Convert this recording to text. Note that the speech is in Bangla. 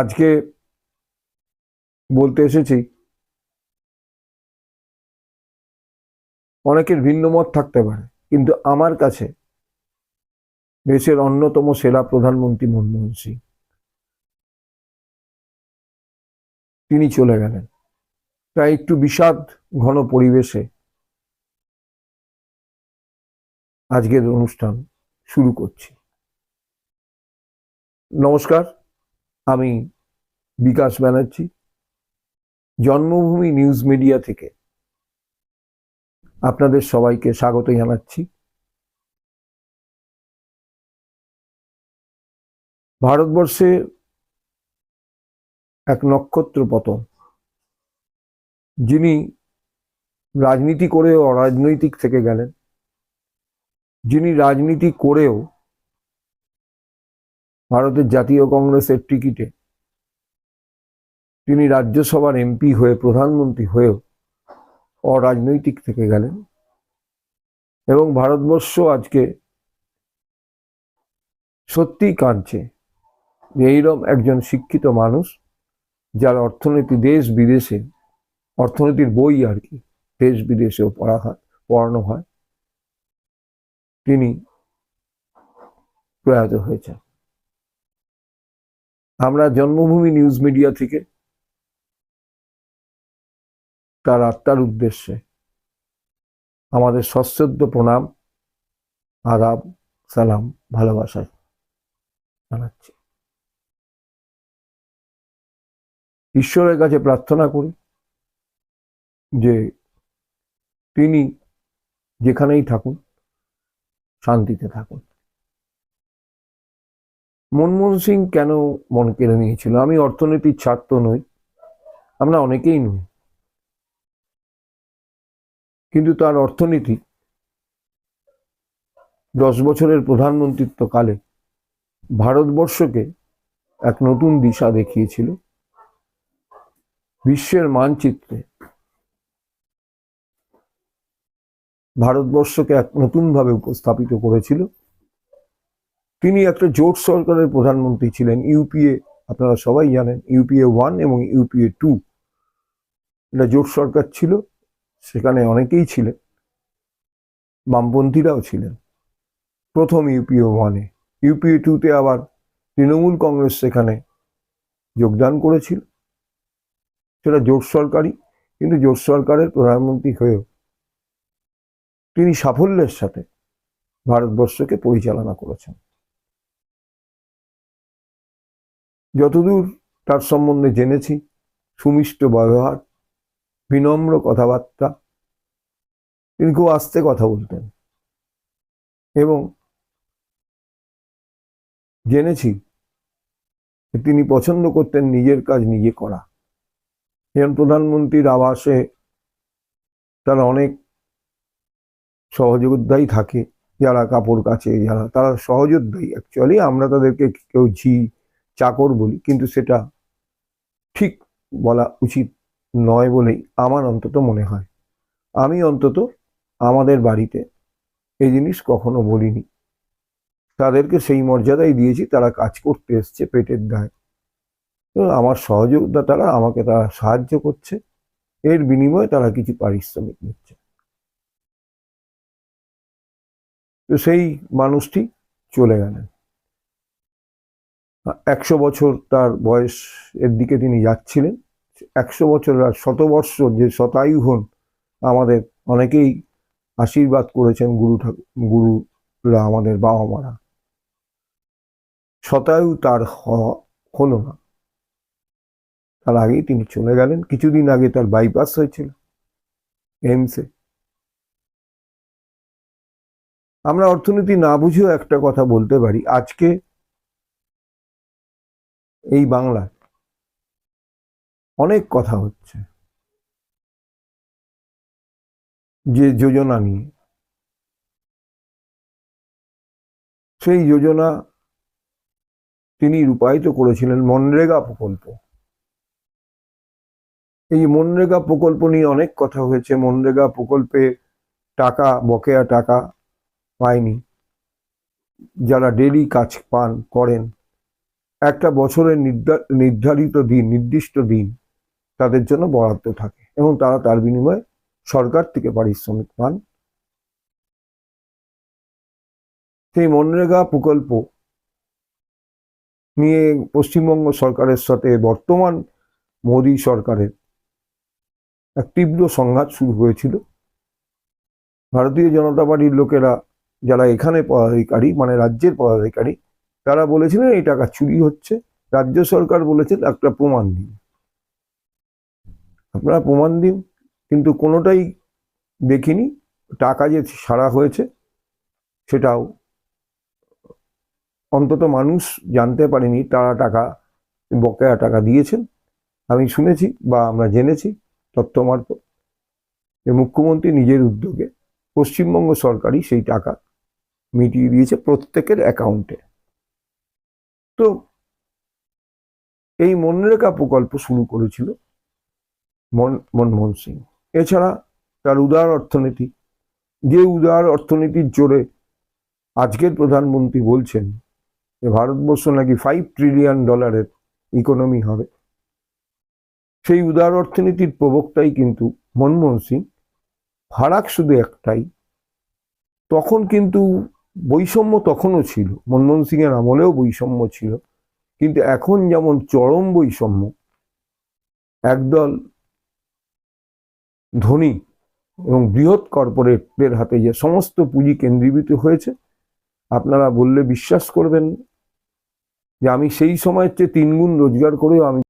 আজকে বলতে এসেছি, অনেকের ভিন্ন মত থাকতে পারে, কিন্তু আমার কাছে দেশের অন্যতম সেরা প্রধানমন্ত্রী মনমোহন সিং, তিনি চলে গেলেন। তাই একটু বিষাদ ঘন পরিবেশে আজকের অনুষ্ঠান শুরু করছি। নমস্কার, আমি বিকাশ ব্যানার্জি, জন্মভূমি নিউজ মিডিয়া থেকে আপনাদের সবাইকে স্বাগত জানাচ্ছি। ভারতবর্ষে এক নক্ষত্র পতন, যিনি রাজনীতি করেও অরাজনৈতিক থেকে গেলেন, যিনি রাজনীতি করেও ভারতের জাতীয় কংগ্রেসের টিকিটে তিনি রাজ্যসভার এমপি হয়ে প্রধানমন্ত্রী হয়েও অরাজনৈতিক থেকে গেলেন। এবং ভারতবর্ষ আজকে সত্যিই কাঁদছে যে এইরকম একজন শিক্ষিত মানুষ, যার অর্থনীতি দেশ বিদেশে, অর্থনীতির বই আর কি দেশ বিদেশেও পড়ানো হয়, তিনি প্রয়াত হয়েছেন। আমরা জন্মভূমি নিউজ মিডিয়া থেকে তার আত্মার উদ্দেশ্যে আমাদের সশ্রদ্ধ প্রণাম, আদাব, সালাম, ভালোবাসা জানাচ্ছি। ঈশ্বরের কাছে প্রার্থনা করি যে তিনি যেখানেই থাকুন শান্তিতে থাকুন। মনমোহন সিং কেন মন কেড়ে নিয়েছিল? আমি অর্থনীতির ছাত্র নই, আমরা অনেকেই নই, কিন্তু তার অর্থনীতি 10 বছরের প্রধানমন্ত্রিত্ব কালে ভারতবর্ষকে এক নতুন দিশা দেখিয়েছিল। বিশ্বের মানচিত্রে ভারতবর্ষকে এক নতুনভাবে উপস্থাপিত করেছিল। তিনি একটা জোট সরকারের প্রধানমন্ত্রী ছিলেন। ইউপিএ, আপনারা সবাই জানেন, ইউপিএ 1 এবং ইউপিএ 2 এটা জোট সরকার ছিল। সেখানে অনেকেই ছিলেন, বামপন্থীরাও ছিলেন প্রথম ইউপিএ 1-এ। ইউপিএ 2-তে আবার তৃণমূল কংগ্রেস সেখানে যোগদান করেছিল। সেটা জোট সরকারই, কিন্তু জোট সরকারের প্রধানমন্ত্রী হয়েও তিনি সাফল্যের সাথে ভারতবর্ষকে পরিচালনা করেছেন। যতদূর তার সম্বন্ধে জেনেছি, সুমিষ্ট ব্যবহার, বিনম্র কথাবার্তা, তিনি খুব আস্তে কথা বলতেন, এবং জেনেছি তিনি পছন্দ করতেন নিজের কাজ নিজে করা। যেমন প্রধানমন্ত্রীর আবাসে তার অনেক সহযোদ্ধাই থাকে, যারা কাপড় কাচে, যারা তারা সহযোদ্ধাই। অ্যাকচুয়ালি আমরা তাদেরকে কেউ চাকর বলি, কিন্তু সেটা ঠিক বলা উচিত নয় বলেই আমার অন্তত মনে হয়। আমি অন্তত আমাদের বাড়িতে এই জিনিস কখনো বলিনি, তাদেরকে সেই মর্যাদাই দিয়েছি। তারা কাজ করতে এসছে পেটের দায়, আমার সহযোদ্ধা, তারা আমাকে সাহায্য করছে, এর বিনিময়ে তারা কিছু পারিশ্রমিক নিচ্ছে। তো সেই মানুষটি চলে গেলেন। 100 বছর তার বয়স এর দিকে তিনি যাচ্ছিলেন। 100 বছর আর 100 বর্ষ যে শতায়ু হন, আমাদের অনেকেই আশীর্বাদ করেছেন গুরুরা, আমাদের বাবা মারা। শতায়ু তার হলো না, তার আগেই তিনি চলে গেলেন। কিছুদিন আগে তার বাইপাস হয়েছিল এইমসে। আমরা অর্থনীতি না বুঝেও একটা কথা বলতে পারি, আজকে এই বাংলায় অনেক কথা হচ্ছে যে যোজনা নিয়ে। সেই যোজনা তিনি রূপায়িত করেছিলেন মনরেগা প্রকল্প। এই মনরেগা প্রকল্প নিয়ে অনেক কথা হয়েছে। মনরেগা প্রকল্পে টাকা, বকেয়া টাকা পায়নি যারা ডেলি কাজ করেন, একটা বছরের নির্ধারিত দিন, নির্দিষ্ট দিন তাদের জন্য বরাদ্দ থাকে এবং তারা তার বিনিময়ে সরকার থেকে পারিশ্রমিক পান। সেই মনরেগা প্রকল্প নিয়ে পশ্চিমবঙ্গ সরকারের সাথে বর্তমান মোদী সরকারের এক তীব্র সংঘাত শুরু হয়েছিল। ভারতীয় জনতা পার্টির লোকেরা, যারা এখানে পদাধিকারী, মানে রাজ্যের পদাধিকারী, তারা বলেছিলেন এই টাকা চুরি হচ্ছে। রাজ্য সরকার বলেছেন একটা প্রমাণ দিন, আপনারা প্রমাণ দিন, কিন্তু কোনোটাই দেখিনি। টাকা যে সারা হয়েছে সেটাও অন্তত মানুষ জানতে পারেনি তারা টাকা, বকেয়া টাকা দিয়েছেন। আমি শুনেছি বা আমরা জেনেছি তথ্য মারফত যে মুখ্যমন্ত্রী নিজের উদ্যোগে পশ্চিমবঙ্গ সরকারই সেই টাকা মিটিয়ে দিয়েছে প্রত্যেকের অ্যাকাউন্টে। তো এই মনরেগা প্রকল্প শুরু করেছিল মনমোহন সিং। এছাড়া তার উদার অর্থনীতি, যে উদার অর্থনীতির জোরে আজকের প্রধানমন্ত্রী বলছেন যে ভারতবর্ষ নাকি $5 ট্রিলিয়ন ইকোনমি হবে, সেই উদার অর্থনীতির প্রবক্তাই কিন্তু মনমোহন সিং। ফারাক শুধু একটাই, তখন কিন্তু বৈষম্য তখনও ছিল, মনমোহন সিং এর আমলেও বৈষম্য ছিল, কিন্তু এখন যেমন চরম বৈষম্য, একদল ধনী এবং বৃহৎ কর্পোরেটদের হাতে যে সমস্ত পুঁজি কেন্দ্রীভূত হয়েছে, আপনারা বললে বিশ্বাস করবেন যে আমি সেই সময়ের চেয়ে 3 গুণ রোজগার করেও আমি